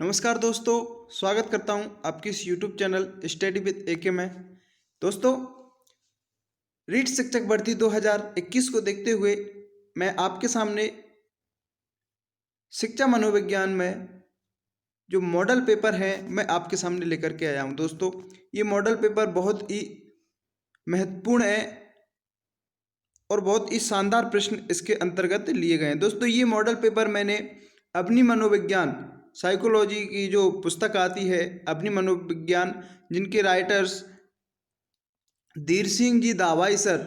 नमस्कार दोस्तों, स्वागत करता हूं आपके इस यूट्यूब चैनल स्टडी विद एके में। दोस्तों, रीट शिक्षक भर्ती 2021 को देखते हुए मैं आपके सामने शिक्षा मनोविज्ञान में जो मॉडल पेपर है मैं आपके सामने लेकर के आया हूं। दोस्तों, ये मॉडल पेपर बहुत ही महत्वपूर्ण है और बहुत ही शानदार प्रश्न इसके अंतर्गत लिए गए हैं। दोस्तों, ये मॉडल पेपर मैंने अपनी मनोविज्ञान साइकोलॉजी की जो पुस्तक आती है, अपनी मनोविज्ञान, जिनके राइटर्स धीर सिंह जी दावाई सर,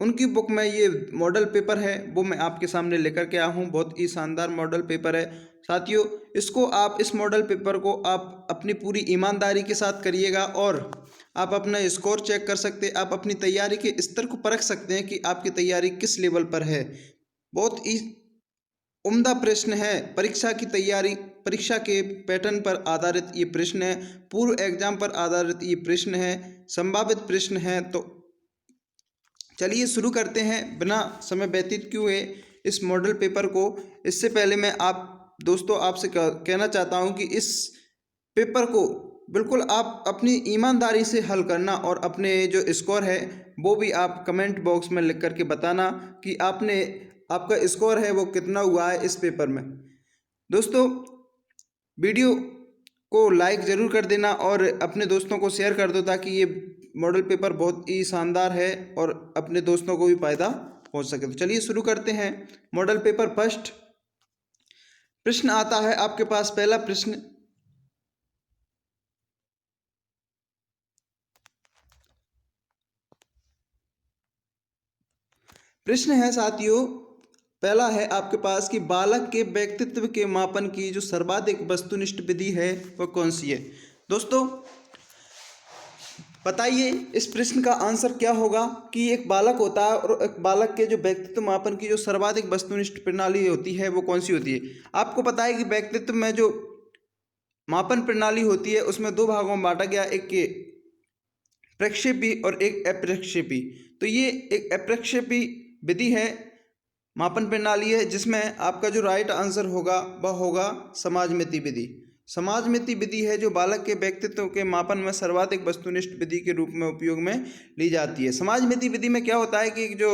उनकी बुक में ये मॉडल पेपर है वो मैं आपके सामने लेकर के आया हूँ। बहुत ही शानदार मॉडल पेपर है साथियों। इसको आप इस मॉडल पेपर को आप अपनी पूरी ईमानदारी के साथ करिएगा और आप अपना स्कोर चेक कर सकते हैं। आप अपनी तैयारी के स्तर को परख सकते हैं कि आपकी तैयारी किस लेवल पर है। बहुत ही उम्दा प्रश्न है। परीक्षा की तैयारी, परीक्षा के पैटर्न पर आधारित ये प्रश्न है, पूर्व एग्जाम पर आधारित ये प्रश्न है, संभावित प्रश्न है। तो चलिए शुरू करते हैं बिना समय व्यतीत किए हुए इस मॉडल पेपर को। इससे पहले मैं दोस्तों आपसे कहना चाहता हूं कि इस पेपर को बिल्कुल आप अपनी ईमानदारी से हल करना और अपने जो स्कोर है वो भी आप कमेंट बॉक्स में लिख करके बताना कि आपका स्कोर है वो कितना हुआ है इस पेपर में। दोस्तों, वीडियो को लाइक ज़रूर कर देना और अपने दोस्तों को शेयर कर दो ताकि ये मॉडल पेपर बहुत ही शानदार है और अपने दोस्तों को भी फ़ायदा हो सके। तो चलिए शुरू करते हैं। मॉडल पेपर फर्स्ट प्रश्न आता है आपके पास। पहला प्रश्न है साथियों, पहला है आपके पास कि बालक के व्यक्तित्व के मापन की जो सर्वाधिक वस्तुनिष्ठ विधि है वह कौन सी है। दोस्तों, बताइए इस प्रश्न का आंसर क्या होगा कि एक बालक होता है और एक बालक के जो व्यक्तित्व मापन की जो सर्वाधिक वस्तुनिष्ठ प्रणाली होती है वो कौन सी होती है। आपको पता है कि व्यक्तित्व में जो मापन प्रणाली होती है उसमें दो भागों में बांटा गया, एक के प्रक्षेपी और एक अप्रक्षेपी। तो ये एक अप्रक्षेपी विधि है, मापन प्रणाली है, जिसमें आपका जो राइट आंसर होगा वह होगा समाजमिति विधि। समाजमिति विधि है जो बालक के व्यक्तित्व के मापन में सर्वाधिक वस्तुनिष्ठ विधि के रूप में उपयोग में ली जाती है। समाजमिति विधि में क्या होता है कि जो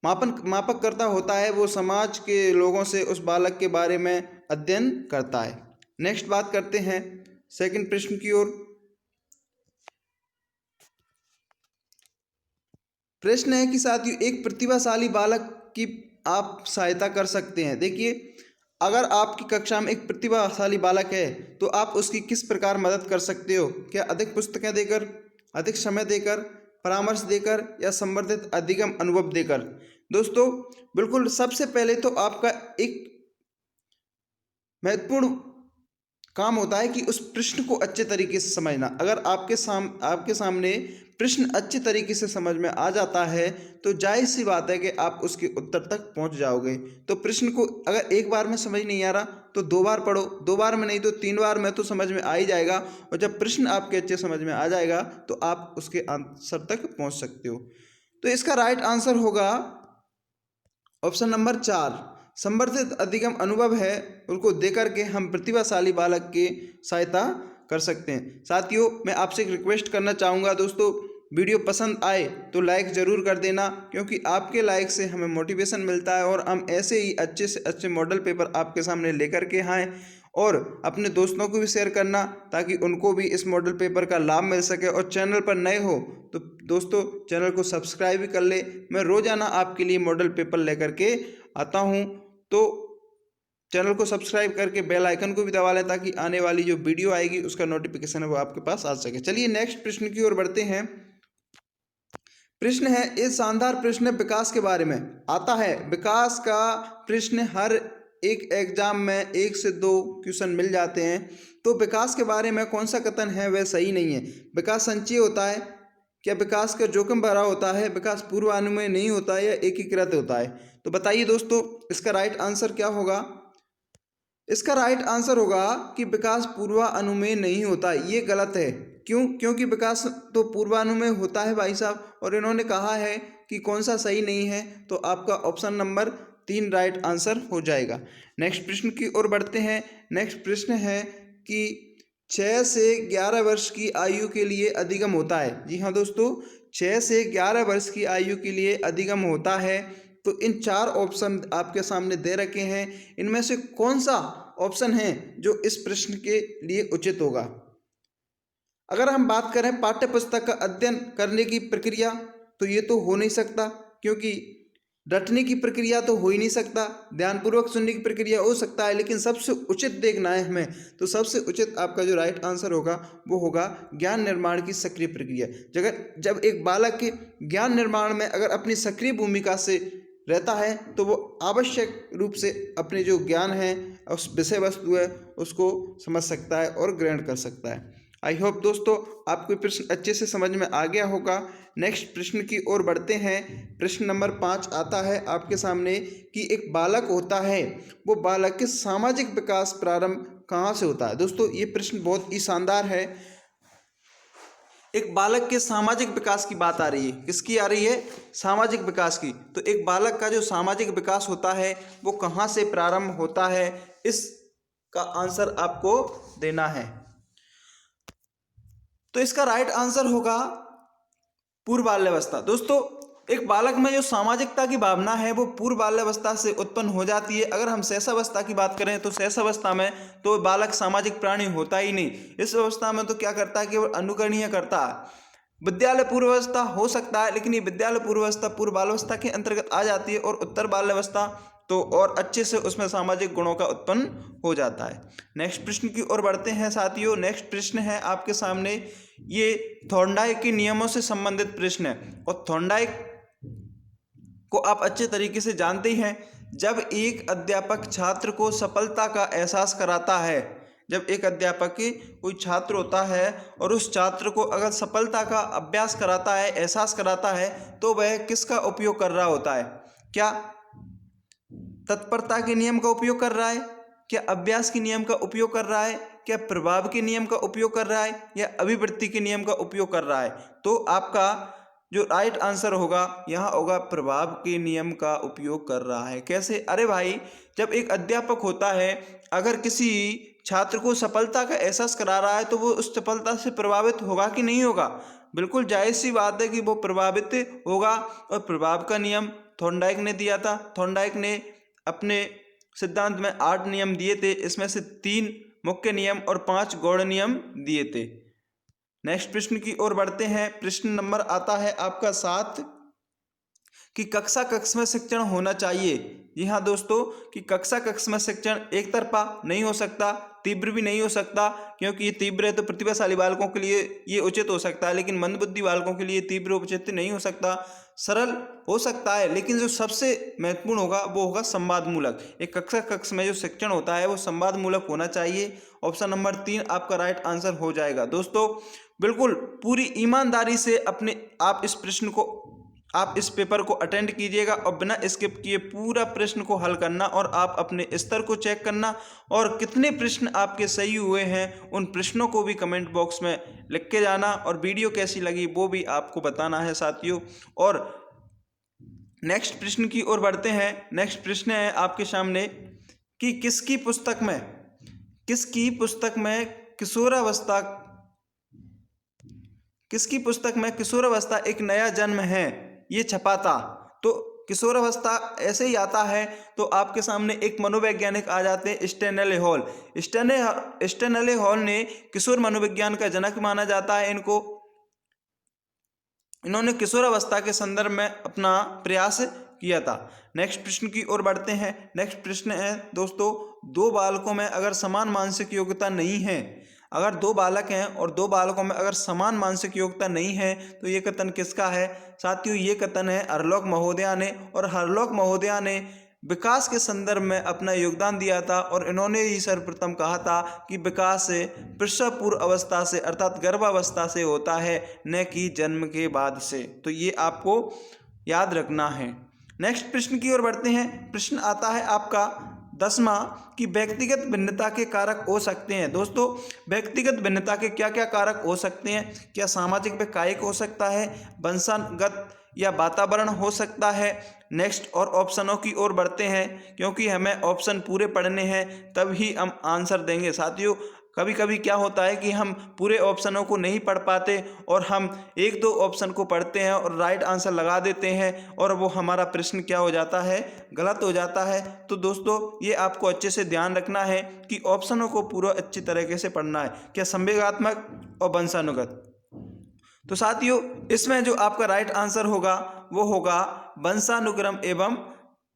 मापक करता होता है वो समाज के लोगों से उस बालक के बारे में अध्ययन करता है। नेक्स्ट बात करते हैं सेकंड प्रश्न की ओर। प्रश्न है कि साथियों, एक प्रतिभाशाली बालक की आप सहायता कर सकते हैं। देखिए, अगर आपकी कक्षा में एक प्रतिभाशाली बालक है तो आप उसकी किस प्रकार मदद कर सकते हो। क्या अधिक पुस्तकें देकर, अधिक समय देकर, परामर्श देकर या संवर्धित अधिगम अनुभव देकर। दोस्तों, बिल्कुल सबसे पहले तो आपका एक महत्वपूर्ण काम होता है कि उस प्रश्न को अच्छे तरीके से समझना। अगर आपके सामने प्रश्न अच्छे तरीके से समझ में आ जाता है तो जाहिर सी बात है कि आप उसके उत्तर तक पहुंच जाओगे। तो प्रश्न को अगर एक बार में समझ नहीं आ रहा तो दो बार पढ़ो, दो बार में नहीं तो तीन बार में तो समझ में आ ही जाएगा। और जब प्रश्न आपके अच्छे समझ में आ जाएगा तो आप उसके आंसर तक पहुंच सकते हो। तो इसका राइट आंसर होगा ऑप्शन नंबर 4, संवर्धित अधिगम अनुभव है, उनको देकर के हम प्रतिभाशाली बालक की सहायता कर सकते हैं। साथियों, मैं आपसे एक रिक्वेस्ट करना चाहूँगा दोस्तों, वीडियो पसंद आए तो लाइक ज़रूर कर देना, क्योंकि आपके लाइक से हमें मोटिवेशन मिलता है और हम ऐसे ही अच्छे से अच्छे मॉडल पेपर आपके सामने लेकर के आएँ। और अपने दोस्तों को भी शेयर करना ताकि उनको भी इस मॉडल पेपर का लाभ मिल सके। और चैनल पर नए हो तो दोस्तों चैनल को सब्सक्राइब भी कर ले। मैं रोज़ाना आपके लिए मॉडल पेपर लेकर के आता हूँ, तो चैनल को सब्सक्राइब करके बेल आइकन को भी दबा लें ताकि आने वाली जो वीडियो आएगी उसका नोटिफिकेशन है वो आपके पास आ सके। चलिए नेक्स्ट प्रश्न की ओर बढ़ते हैं। प्रश्न है, ये शानदार प्रश्न विकास के बारे में आता है। विकास का प्रश्न हर एक एग्जाम में 1 से 2 क्वेश्चन मिल जाते हैं। तो विकास के बारे में कौन सा कथन है वह सही नहीं है। विकास संचयी होता है, क्या विकास का जोखिम भरा होता है, विकास पूर्वानुमेय नहीं होता है या एकीकृत होता है। तो बताइए दोस्तों, इसका राइट आंसर क्या होगा। इसका राइट आंसर होगा कि विकास पूर्वानुमेय नहीं होता। ये गलत है। क्यों? क्योंकि विकास तो पूर्वानुमेय होता है भाई साहब। और इन्होंने कहा है कि कौन सा सही नहीं है, तो आपका ऑप्शन नंबर 3 राइट आंसर हो जाएगा। नेक्स्ट प्रश्न की ओर बढ़ते हैं। नेक्स्ट प्रश्न है कि 6 से 11 वर्ष की आयु के लिए अधिगम होता है। जी हाँ दोस्तों, 6 से 11 वर्ष की आयु के लिए अधिगम होता है। तो इन 4 ऑप्शन आपके सामने दे रखे हैं, इनमें से कौन सा ऑप्शन है जो इस प्रश्न के लिए उचित होगा। अगर हम बात करें पाठ्य पुस्तक का अध्ययन करने की प्रक्रिया, तो ये तो हो नहीं सकता, क्योंकि रटने की प्रक्रिया तो हो ही नहीं सकता। ध्यानपूर्वक सुनने की प्रक्रिया हो सकता है, लेकिन सबसे उचित देखना है हमें, तो सबसे उचित आपका जो राइट आंसर होगा वो होगा ज्ञान निर्माण की सक्रिय प्रक्रिया। जब एक बालक के ज्ञान निर्माण में अगर अपनी सक्रिय भूमिका से रहता है, तो वो आवश्यक रूप से अपने जो ज्ञान है, उस विषय वस्तु है, उसको समझ सकता है और ग्रहण कर सकता है। आई होप दोस्तों आपको प्रश्न अच्छे से समझ में आ गया होगा। नेक्स्ट प्रश्न की ओर बढ़ते हैं। प्रश्न नंबर 5 आता है आपके सामने कि एक बालक होता है, वो बालक के सामाजिक विकास प्रारंभ कहाँ से होता है। दोस्तों ये प्रश्न बहुत ही शानदार है। एक बालक के सामाजिक विकास की बात आ रही है। किसकी आ रही है? सामाजिक विकास की। तो एक बालक का जो सामाजिक विकास होता है वो कहाँ से प्रारंभ होता है, इसका आंसर आपको देना है। तो इसका राइट आंसर होगा पूर्व बाल्यावस्था। दोस्तों एक बालक में जो सामाजिकता की भावना है वो पूर्व बाल्यावस्था से उत्पन्न हो जाती है। अगर हम शैशवावस्था की बात करें तो शैशवावस्था में तो बालक सामाजिक प्राणी होता ही नहीं। इस अवस्था में तो क्या करता है कि वो अनुकरणीय करता है। विद्यालय पूर्वावस्था हो सकता है, लेकिन ये विद्यालय पूर्वावस्था पूर्व बाल्यावस्था के अंतर्गत आ जाती है, और उत्तर बाल्यावस्था तो और अच्छे से उसमें सामाजिक गुणों का उत्पन्न हो जाता है। नेक्स्ट प्रश्न की ओर बढ़ते हैं साथियों। नेक्स्ट प्रश्न है आपके सामने, ये थॉर्नडाइक के नियमों से संबंधित प्रश्न है, और थॉर्नडाइक को आप अच्छे तरीके से जानते ही हैं। जब एक अध्यापक छात्र को सफलता का एहसास कराता है, जब एक अध्यापक कोई छात्र होता है और उस छात्र को अगर सफलता का अभ्यास कराता है, एहसास कराता है, तो वह किसका उपयोग कर रहा होता है? क्या तत्परता के नियम का उपयोग कर रहा है, क्या अभ्यास के नियम का उपयोग कर रहा है, क्या प्रभाव के नियम का उपयोग कर रहा है, या अभिवृत्ति के नियम का उपयोग कर रहा है? तो आपका जो राइट आंसर होगा यहाँ होगा प्रभाव के नियम का उपयोग कर रहा है। कैसे? अरे भाई, जब एक अध्यापक होता है, अगर किसी छात्र को सफलता का एहसास करा रहा है, तो वो उस सफलता से प्रभावित होगा कि नहीं होगा? बिल्कुल जायज़ सी बात है कि वो प्रभावित होगा। और प्रभाव का नियम थॉर्नडाइक ने दिया था। थॉर्नडाइक ने अपने सिद्धांत में 8 नियम दिए थे, इसमें से 3 मुख्य नियम और 5 गौण नियम दिए थे। नेक्स्ट प्रश्न की ओर बढ़ते हैं। प्रश्न नंबर आता है आपका 7 कि कक्षा कक्ष में शिक्षण होना चाहिए। जी हाँ दोस्तों, कि कक्षा कक्ष में शिक्षण एक तरफा नहीं हो सकता, तीव्र भी नहीं हो सकता, क्योंकि ये तीव्र है तो प्रतिभाशाली बालकों के लिए ये उचित हो सकता है, लेकिन मंदबुद्धि बालकों के लिए तीव्र उचित नहीं हो सकता। सरल हो सकता है, लेकिन जो सबसे महत्वपूर्ण होगा वो होगा संवादमूलक। एक कक्षा कक्ष में जो शिक्षण होता है वो संवादमूलक होना चाहिए। ऑप्शन नंबर 3 आपका राइट आंसर हो जाएगा। दोस्तों बिल्कुल पूरी ईमानदारी से आप इस पेपर को अटेंड कीजिएगा, और बिना स्किप किए पूरा प्रश्न को हल करना, और आप अपने स्तर को चेक करना, और कितने प्रश्न आपके सही हुए हैं उन प्रश्नों को भी कमेंट बॉक्स में लिख के जाना, और वीडियो कैसी लगी वो भी आपको बताना है साथियों। और नेक्स्ट प्रश्न की ओर बढ़ते हैं। नेक्स्ट प्रश्न है आपके सामने कि किसकी पुस्तक में किशोरावस्था एक नया जन्म है, ये छपा था। तो किशोरावस्था ऐसे ही आता है तो आपके सामने एक मनोवैज्ञानिक आ जाते हैं, स्टैनले हॉल। स्टैनले हॉल ने किशोर मनोविज्ञान का जनक माना जाता है इन्होंने किशोरावस्था के संदर्भ में अपना प्रयास किया था। नेक्स्ट प्रश्न की ओर बढ़ते हैं। नेक्स्ट प्रश्न है दोस्तों, 2 बालकों में अगर समान मानसिक योग्यता नहीं है, अगर 2 बालक हैं और 2 बालकों में अगर समान मानसिक योग्यता नहीं है, तो ये कथन किसका है साथियों? ये कथन है हरलॉक महोदया ने। और हरलॉक महोदया ने विकास के संदर्भ में अपना योगदान दिया था, और इन्होंने ही सर्वप्रथम कहा था कि विकास प्रसव पूर्व अवस्था से अर्थात गर्भावस्था से होता है, न कि जन्म के बाद से। तो ये आपको याद रखना है। नेक्स्ट प्रश्न की ओर बढ़ते हैं। प्रश्न आता है आपका 10वां कि व्यक्तिगत भिन्नता के कारक हो सकते हैं। दोस्तों व्यक्तिगत भिन्नता के क्या क्या कारक हो सकते हैं? क्या सामाजिक व कायिक हो सकता है, वंशागत या वातावरण हो सकता है। नेक्स्ट और ऑप्शनों की ओर बढ़ते हैं, क्योंकि हमें ऑप्शन पूरे पढ़ने हैं तब ही हम आंसर देंगे। साथियों, कभी कभी क्या होता है कि हम पूरे ऑप्शनों को नहीं पढ़ पाते और हम एक दो ऑप्शन को पढ़ते हैं और राइट आंसर लगा देते हैं और वो हमारा प्रश्न क्या हो जाता है, गलत हो जाता है। तो दोस्तों, ये आपको अच्छे से ध्यान रखना है कि ऑप्शनों को पूरा अच्छी तरीके से पढ़ना है। क्या संवेगात्मक और वंशानुगत। तो साथियों, इसमें जो आपका राइट आंसर होगा वो होगा वंशानुक्रम एवं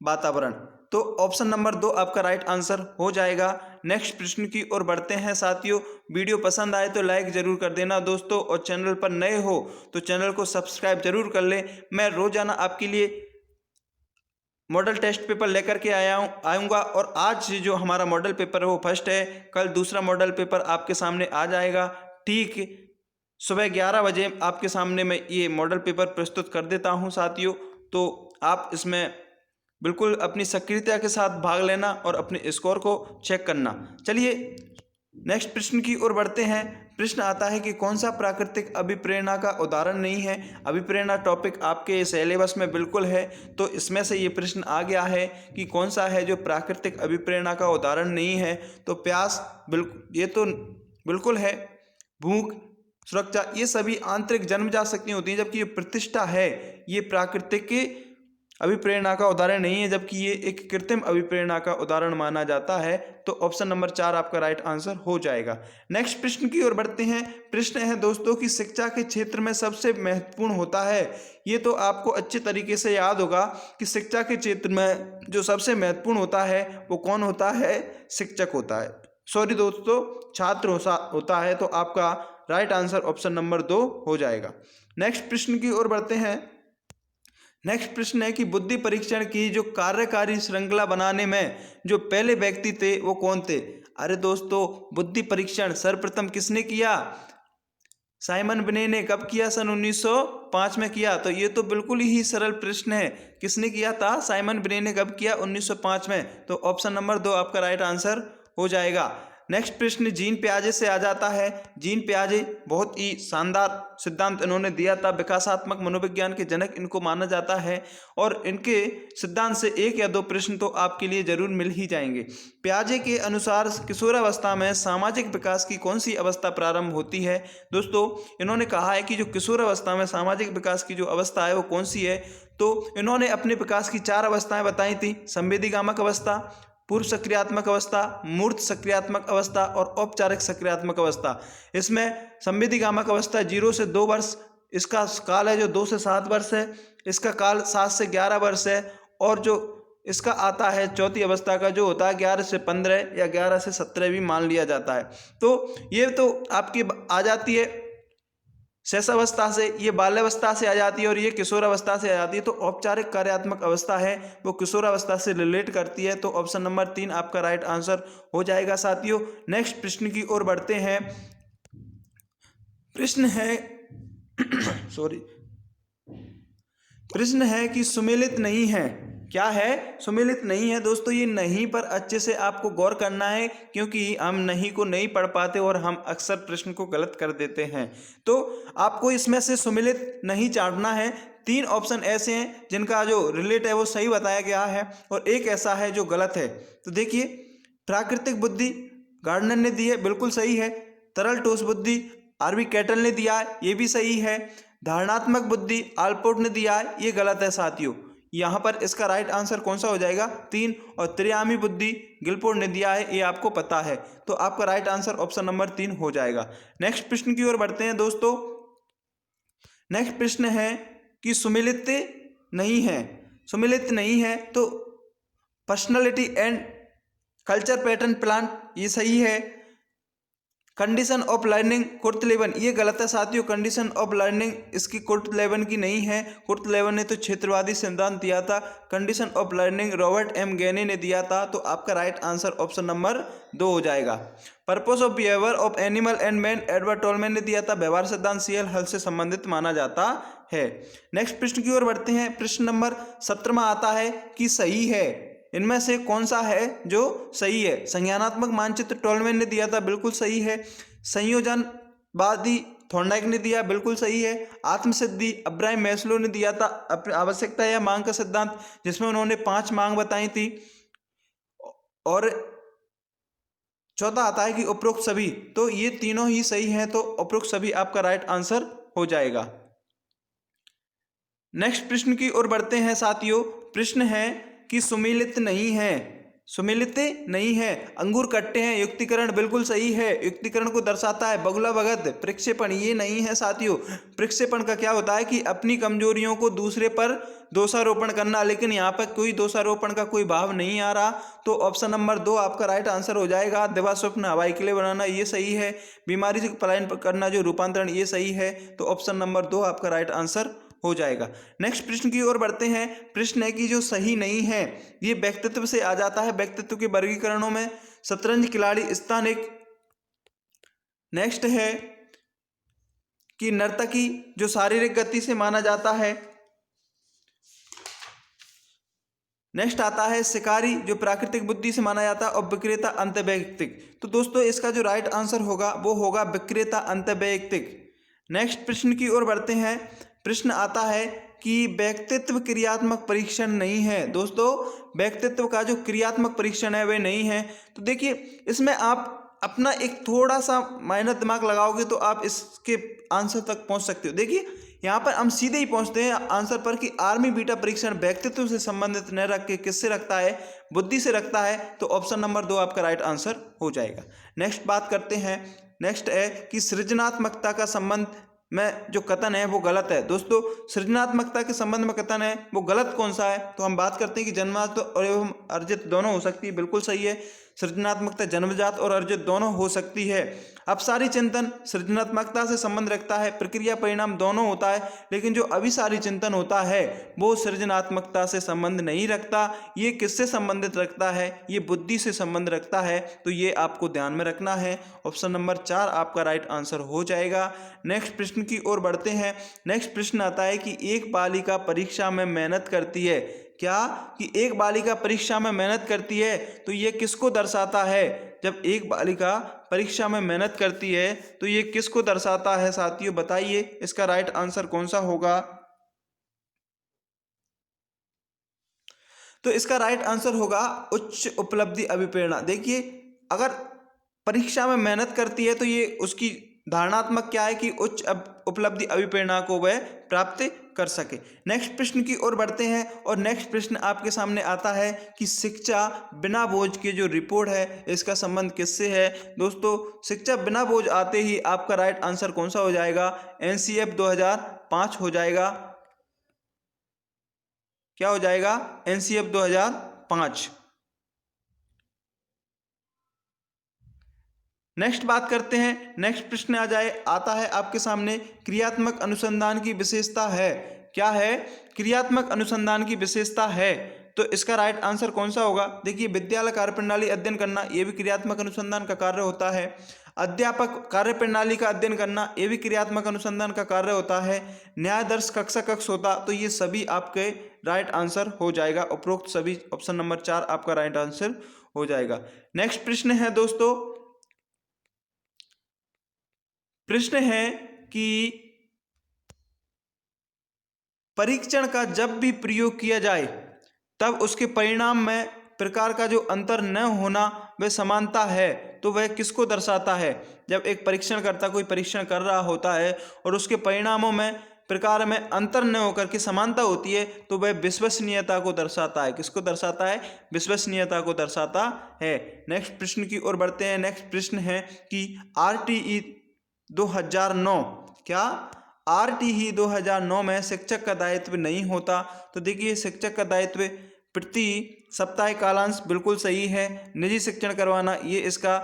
वातावरण। तो ऑप्शन नंबर 2 आपका राइट आंसर हो जाएगा। नेक्स्ट प्रश्न की ओर बढ़ते हैं साथियों। वीडियो पसंद आए तो लाइक जरूर कर देना दोस्तों, और चैनल पर नए हो तो चैनल को सब्सक्राइब जरूर कर लें। मैं रोजाना आपके लिए मॉडल टेस्ट पेपर लेकर के आऊँगा और आज जो हमारा मॉडल पेपर है वो फर्स्ट है। कल दूसरा मॉडल पेपर आपके सामने आ जाएगा। ठीक सुबह 11 बजे आपके सामने मैं ये मॉडल पेपर प्रस्तुत कर देता हूँ साथियों। तो आप इसमें बिल्कुल अपनी सक्रियता के साथ भाग लेना और अपने स्कोर को चेक करना। चलिए नेक्स्ट प्रश्न की ओर बढ़ते हैं। प्रश्न आता है कि कौन सा प्राकृतिक अभिप्रेरणा का उदाहरण नहीं है। अभिप्रेरणा टॉपिक आपके सिलेबस में बिल्कुल है, तो इसमें से ये प्रश्न आ गया है कि कौन सा है जो प्राकृतिक अभिप्रेरणा का उदाहरण नहीं है। तो प्यास बिल्कुल, ये तो बिल्कुल है। भूख, सुरक्षा, ये सभी आंतरिक जन्मजात शक्तियाँ होती हैं, जबकि ये प्रतिष्ठा है ये प्राकृतिक की अभिप्रेरणा का उदाहरण नहीं है, जबकि ये एक कृत्रिम अभिप्रेरणा का उदाहरण माना जाता है। तो ऑप्शन नंबर 4 आपका राइट आंसर हो जाएगा। नेक्स्ट प्रश्न की ओर बढ़ते हैं। प्रश्न है दोस्तों कि शिक्षा के क्षेत्र में सबसे महत्वपूर्ण होता है। ये तो आपको अच्छे तरीके से याद होगा कि शिक्षा के क्षेत्र में जो सबसे महत्वपूर्ण होता है वो कौन होता है, शिक्षक होता है। सॉरी दोस्तों, छात्र होता है। तो आपका राइट आंसर ऑप्शन नंबर 2 हो जाएगा। नेक्स्ट प्रश्न की ओर बढ़ते हैं। नेक्स्ट प्रश्न है कि बुद्धि परीक्षण की जो कार्यकारी श्रृंखला बनाने में जो पहले व्यक्ति थे वो कौन थे। अरे दोस्तों, बुद्धि परीक्षण सर्वप्रथम किसने किया? साइमन बिने ने। कब किया? सन 1905 में किया। तो ये तो बिल्कुल ही सरल प्रश्न है। किसने किया था? साइमन बिने ने। कब किया? 1905 में। तो ऑप्शन नंबर 2 आपका राइट आंसर हो जाएगा। नेक्स्ट प्रश्न जीन पियाजे से आ जाता है। जीन पियाजे बहुत ही शानदार सिद्धांत इन्होंने दिया था। विकासात्मक मनोविज्ञान के जनक इनको माना जाता है और इनके सिद्धांत से 1 या 2 प्रश्न तो आपके लिए जरूर मिल ही जाएंगे। पियाजे के अनुसार किशोरावस्था में सामाजिक विकास की कौन सी अवस्था प्रारंभ होती है? दोस्तों, इन्होंने कहा है कि जो किशोरावस्था में सामाजिक विकास की जो अवस्था है वो कौन सी है। तो इन्होंने अपने विकास की 4 अवस्थाएं बताई थी। संवेदीगामक अवस्था, पूर्व सक्रियात्मक अवस्था, मूर्त सक्रियात्मक अवस्था और औपचारिक सक्रियात्मक अवस्था। इसमें संवेदीगामक अवस्था 0 से 2 वर्ष, इसका काल है जो 2 से 7 वर्ष है, इसका काल 7 से 11 वर्ष है, और जो इसका आता है चौथी अवस्था का जो होता है 11 से 15 या 11 से 17 भी मान लिया जाता है। तो ये तो आपकी आ जाती है शैशवावस्था से, ये बाल्यावस्था से आ जाती है और ये किशोरावस्था से आ जाती है। तो औपचारिक कार्यात्मक अवस्था है वो किशोरावस्था से रिलेट करती है। तो ऑप्शन नंबर 3 आपका राइट आंसर हो जाएगा साथियों। नेक्स्ट प्रश्न की ओर बढ़ते हैं। प्रश्न है सॉरी प्रश्न है कि सुमेलित नहीं है। क्या है? सुमेलित नहीं है। दोस्तों, ये नहीं पर अच्छे से आपको गौर करना है, क्योंकि हम नहीं को नहीं पढ़ पाते और हम अक्सर प्रश्न को गलत कर देते हैं। तो आपको इसमें से सुमेलित नहीं चाटना है। 3 ऑप्शन ऐसे हैं जिनका जो रिलेट है वो सही बताया गया है और एक ऐसा है जो गलत है। तो देखिए, प्राकृतिक बुद्धि गार्डनर ने दी है, बिल्कुल सही है। तरल ठोस बुद्धि आरवी कैटल ने दिया है, ये भी सही है। धारणात्मक बुद्धि आल्पोर्ट ने दिया है, ये गलत है साथियों। यहाँ पर इसका राइट आंसर कौन सा हो जाएगा? 3। और त्रियामी बुद्धि गिलपोर्ट ने दिया है, ये आपको पता है। तो आपका राइट आंसर ऑप्शन नंबर 3 हो जाएगा। नेक्स्ट प्रश्न की ओर बढ़ते हैं दोस्तों। नेक्स्ट प्रश्न है कि सुमेलित नहीं है। सुमेलित नहीं है तो personality and culture pattern plant, ये सही है। कंडीशन ऑफ लर्निंग कुर्टलेवन, ये गलत है साथियों। कंडीशन ऑफ लर्निंग इसकी कुर्टलेवन की नहीं है। कुर्टलेवन ने तो क्षेत्रवादी सिद्धांत दिया था। Condition of learning Robert M Gagne ने दिया था। तो आपका राइट आंसर ऑप्शन नंबर 2 हो जाएगा। Purpose of behaviour of animal and man Edward tall man ने दिया था। व्यवहार सिद्धांत सीएल हल से संबंधित माना जाता है। नेक्स्ट प्रश्न की ओर बढ़ते हैं। प्रश्न नंबर 17 आता है कि सही है, इनमें से कौन सा है जो सही है? संज्ञानात्मक मानचित्र टॉलमैन ने दिया था, बिल्कुल सही है। संयोजनवादी थॉर्नडाइक ने दिया, बिल्कुल सही है। आत्मसिद्धि अब्राहम मैस्लो ने दिया था अपनी आवश्यकता या मांग का सिद्धांत, जिसमें उन्होंने 5 मांग बताई थी। और चौथा आता है कि उपरोक्त सभी, तो ये तीनों ही सही हैं, तो उपरोक्त सभी आपका राइट आंसर हो जाएगा। नेक्स्ट प्रश्न की ओर बढ़ते हैं साथियों। प्रश्न है कि सुमेलित नहीं है, सुमेलित नहीं है, अंगूर कट्टे हैं, युक्तिकरण बिल्कुल सही है, युक्तिकरण को दर्शाता है। बगुला भगत प्रक्षेपण ये नहीं है साथियों। प्रक्षेपण का क्या होता है कि अपनी कमजोरियों को दूसरे पर दोषारोपण करना, लेकिन यहाँ पर कोई दोषारोपण का कोई भाव नहीं आ रहा, तो ऑप्शन नंबर 2 आपका राइट आंसर हो जाएगा। दिवा स्वप्न हवाई किले बनाना ये सही है। बीमारी से पलायन करना जो रूपांतरण ये सही है, तो ऑप्शन नंबर 2 आपका राइट आंसर हो जाएगा। नेक्स्ट प्रश्न की ओर बढ़ते हैं। प्रश्न है कि जो सही नहीं है, ये व्यक्तित्व से आ जाता है, व्यक्तित्व के वर्गीकरणों में शतरंज खिलाड़ी स्थान 1। नेक्स्ट है कि नर्तकी जो शारीरिक गति से माना जाता है। नेक्स्ट आता है शिकारी जो प्राकृतिक बुद्धि से माना जाता है, और विक्रेता अंतर्वैयक्तिक। तो दोस्तों इसका जो राइट आंसर होगा वो होगा विक्रेता अंतर्वैयक्तिक। नेक्स्ट प्रश्न की ओर बढ़ते हैं। प्रश्न आता है कि व्यक्तित्व क्रियात्मक परीक्षण नहीं है। दोस्तों व्यक्तित्व का जो क्रियात्मक परीक्षण है वह नहीं है। तो देखिए इसमें आप अपना एक थोड़ा सा मेहनत दिमाग लगाओगे तो आप इसके आंसर तक पहुंच सकते हो। देखिए यहाँ पर हम सीधे ही पहुंचते हैं आंसर पर कि आर्मी बीटा परीक्षण व्यक्तित्व से संबंधित न रख के किससे रखता है, बुद्धि से रखता है, तो ऑप्शन नंबर 2 आपका राइट आंसर हो जाएगा। नेक्स्ट बात करते हैं। नेक्स्ट है कि सृजनात्मकता का संबंध में जो कथन है वो गलत है। दोस्तों सृजनात्मकता के संबंध में कथन है वो गलत कौन सा है, तो हम बात करते हैं कि जन्मजात और एवं अर्जित दोनों हो सकती है, बिल्कुल सही है। सृजनात्मकता जन्मजात और अर्जित दोनों हो सकती है। अपसारी चिंतन सृजनात्मकता से संबंध रखता है, प्रक्रिया परिणाम दोनों होता है, लेकिन जो अभिसारी चिंतन होता है वो सृजनात्मकता से संबंध नहीं रखता। ये किससे संबंधित रखता है, ये बुद्धि से संबंध रखता है, तो ये आपको ध्यान में रखना है। ऑप्शन नंबर 4 आपका राइट आंसर हो जाएगा। नेक्स्ट प्रश्न की ओर बढ़ते हैं। नेक्स्ट प्रश्न आता है कि एक बालिका परीक्षा में मेहनत करती है। क्या कि एक बालिका परीक्षा में मेहनत करती है, तो ये किसको दर्शाता है। जब एक बालिका परीक्षा में मेहनत करती है तो ये किसको दर्शाता है साथियों, बताइए इसका राइट आंसर कौन सा होगा। तो इसका राइट आंसर होगा उच्च उपलब्धि अभिप्रेरणा। देखिए अगर परीक्षा में मेहनत करती है तो ये उसकी धारणात्मक क्या है कि उच्च उपलब्धि अभिप्रेरणा को वह प्राप्त कर सके। नेक्स्ट प्रश्न की ओर बढ़ते हैं और नेक्स्ट प्रश्न आपके सामने आता है कि शिक्षा बिना बोझ की जो रिपोर्ट है इसका संबंध किससे है। दोस्तों शिक्षा बिना बोझ आते ही आपका राइट आंसर कौन सा हो जाएगा, एनसीएफ 2005 हो जाएगा। क्या हो जाएगा, एनसीएफ 2005। नेक्स्ट बात करते हैं। नेक्स्ट प्रश्न आता है आपके सामने, क्रियात्मक अनुसंधान की विशेषता है। क्या है, क्रियात्मक अनुसंधान की विशेषता है, तो इसका राइट आंसर कौन सा होगा। देखिए विद्यालय कार्यप्रणाली अध्ययन करना ये भी क्रियात्मक अनुसंधान का कार्य होता है। अध्यापक कार्यप्रणाली का अध्ययन करना ये भी क्रियात्मक अनुसंधान का कार्य होता है। न्यायाधीश कक्षा कक्ष होता, तो ये सभी आपके राइट आंसर हो जाएगा। उपरोक्त सभी ऑप्शन नंबर 4 आपका राइट आंसर हो जाएगा। नेक्स्ट प्रश्न है दोस्तों, प्रश्न है कि परीक्षण का जब भी प्रयोग किया जाए तब उसके परिणाम में प्रकार का जो अंतर न होना वह समानता है, तो वह किसको दर्शाता है। जब एक परीक्षणकर्ता कोई परीक्षण कर रहा होता है और उसके परिणामों में प्रकार में अंतर न होकर के समानता होती है, तो वह विश्वसनीयता को दर्शाता है। किसको दर्शाता है, विश्वसनीयता को दर्शाता है। नेक्स्ट प्रश्न की ओर बढ़ते हैं। नेक्स्ट प्रश्न है कि RTE 2009, क्या RTE 2009 में शिक्षक का दायित्व नहीं होता। तो देखिए शिक्षक का दायित्व प्रति सप्ताह कालांश बिल्कुल सही है। निजी शिक्षण करवाना ये इसका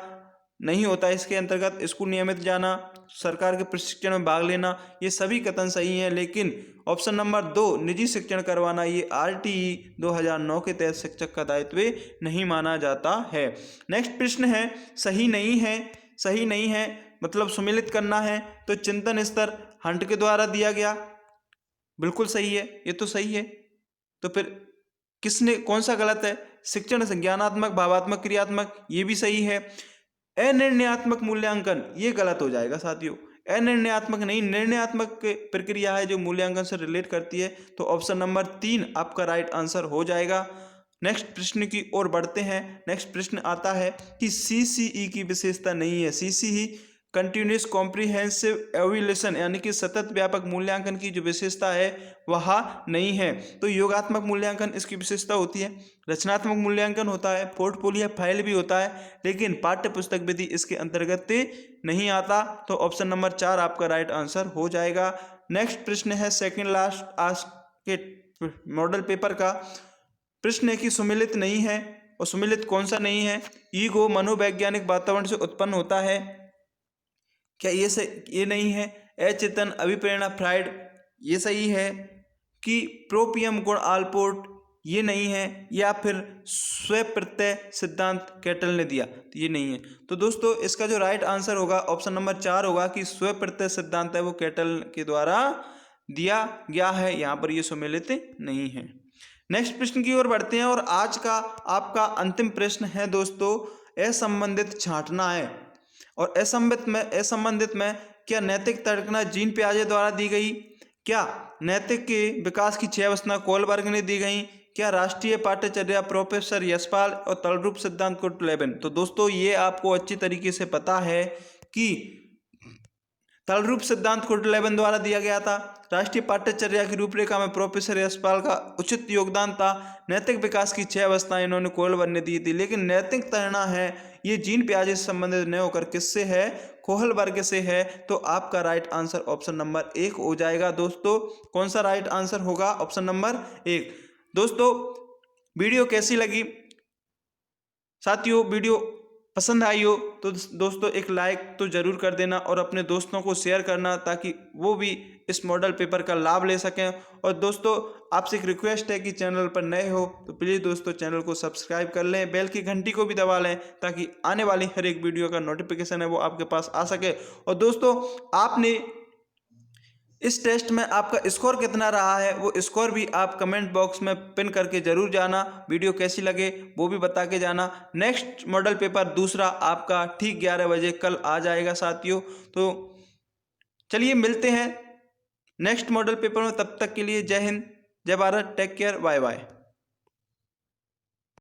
नहीं होता, इसके अंतर्गत स्कूल नियमित जाना, सरकार के प्रशिक्षण में भाग लेना, ये सभी कथन सही हैं, लेकिन ऑप्शन नंबर 2 निजी शिक्षण करवाना ये RTE 2009 के तहत शिक्षक का दायित्व नहीं माना जाता है। नेक्स्ट प्रश्न है सही नहीं है। सही नहीं है मतलब सुमेलित करना है, तो चिंतन स्तर हंट के द्वारा दिया गया, बिल्कुल सही है, ये तो सही है। तो फिर किसने, कौन सा गलत है। शिक्षण संज्ञानात्मक भावात्मक क्रियात्मक ये भी सही है। अनिर्णयात्मक मूल्यांकन ये गलत हो जाएगा साथियों। अनिर्णयात्मक नहीं, निर्णयात्मक प्रक्रिया है जो मूल्यांकन से रिलेट करती है। तो ऑप्शन नंबर 3 आपका राइट आंसर हो जाएगा। नेक्स्ट प्रश्न की ओर बढ़ते हैं। नेक्स्ट प्रश्न आता है कि CCE की विशेषता नहीं है। CCE कंटिन्यूस कॉम्प्रिहेंसिव एवेल्यूशन यानी कि सतत व्यापक मूल्यांकन की जो विशेषता है वह नहीं है। तो योगात्मक मूल्यांकन इसकी विशेषता होती है, रचनात्मक मूल्यांकन होता है, पोर्टफोलियो फाइल भी होता है, लेकिन पाठ्य पुस्तक विधि इसके अंतर्गत नहीं आता। तो ऑप्शन नंबर 4 आपका राइट आंसर हो जाएगा। नेक्स्ट प्रश्न है सेकेंड लास्ट आज के मॉडल पेपर का। प्रश्न है कि सुमेलित नहीं है, और सुमेलित कौन सा नहीं है। ईगो मनोवैज्ञानिक वातावरण से उत्पन्न होता है, क्या ये नहीं है। अचेतन अभिप्रेरणा फ्राइड, ये सही है। कि प्रोपियम गुण आलपोर्ट, ये नहीं है। या फिर स्व प्रत्यय सिद्धांत कैटल ने दिया, तो ये नहीं है। तो दोस्तों इसका जो राइट आंसर होगा ऑप्शन नंबर 4 होगा कि स्व प्रत्यय सिद्धांत है वो कैटल के द्वारा दिया गया है, यहाँ पर ये सुमेलित नहीं है। नेक्स्ट प्रश्न की ओर बढ़ते हैं, और आज का आपका अंतिम प्रश्न है दोस्तों, असंबंधित छांटना है। और असंबंधित में क्या नैतिक तर्कना जीन पियाजे द्वारा दी गई, क्या नैतिक के विकास की 6 अवस्था कोलबर्ग ने दी गई, क्या राष्ट्रीय पाठ्यचर्या प्रोफेसर यशपाल और तलरूप सिद्धांत कुर्टलेबन। तो दोस्तों ये आपको अच्छी तरीके से पता है कि तलरूप सिद्धांत कुर्टलेबन द्वारा दिया गया था। राष्ट्रीय पाठ्यचर्या की रूपरेखा में प्रोफेसर यशपाल का उचित योगदान था। नैतिक विकास की 6 अवस्थाएं इन्होंने कोहलबर्ग ने दी थी। लेकिन नैतिक तैरना है ये जीन पियाजे से संबंधित न होकर किससे है, कोहलबर्ग से है। तो आपका राइट आंसर ऑप्शन नंबर 1 हो जाएगा। दोस्तों कौन सा राइट आंसर होगा, ऑप्शन नंबर 1। दोस्तों वीडियो कैसी लगी साथियों, वीडियो पसंद आई हो तो दोस्तों एक लाइक तो ज़रूर कर देना, और अपने दोस्तों को शेयर करना ताकि वो भी इस मॉडल पेपर का लाभ ले सकें। और दोस्तों आपसे एक रिक्वेस्ट है कि चैनल पर नए हो तो प्लीज़ दोस्तों चैनल को सब्सक्राइब कर लें, बेल की घंटी को भी दबा लें ताकि आने वाली हर एक वीडियो का नोटिफिकेशन है वो आपके पास आ सके। और दोस्तों आपने इस टेस्ट में आपका स्कोर कितना रहा है वो स्कोर भी आप कमेंट बॉक्स में पिन करके जरूर जाना। वीडियो कैसी लगे वो भी बता के जाना। नेक्स्ट मॉडल पेपर दूसरा आपका ठीक 11 बजे कल आ जाएगा साथियों। तो चलिए मिलते हैं नेक्स्ट मॉडल पेपर में, तब तक के लिए जय हिंद, जय Bharat, take care, bye bye.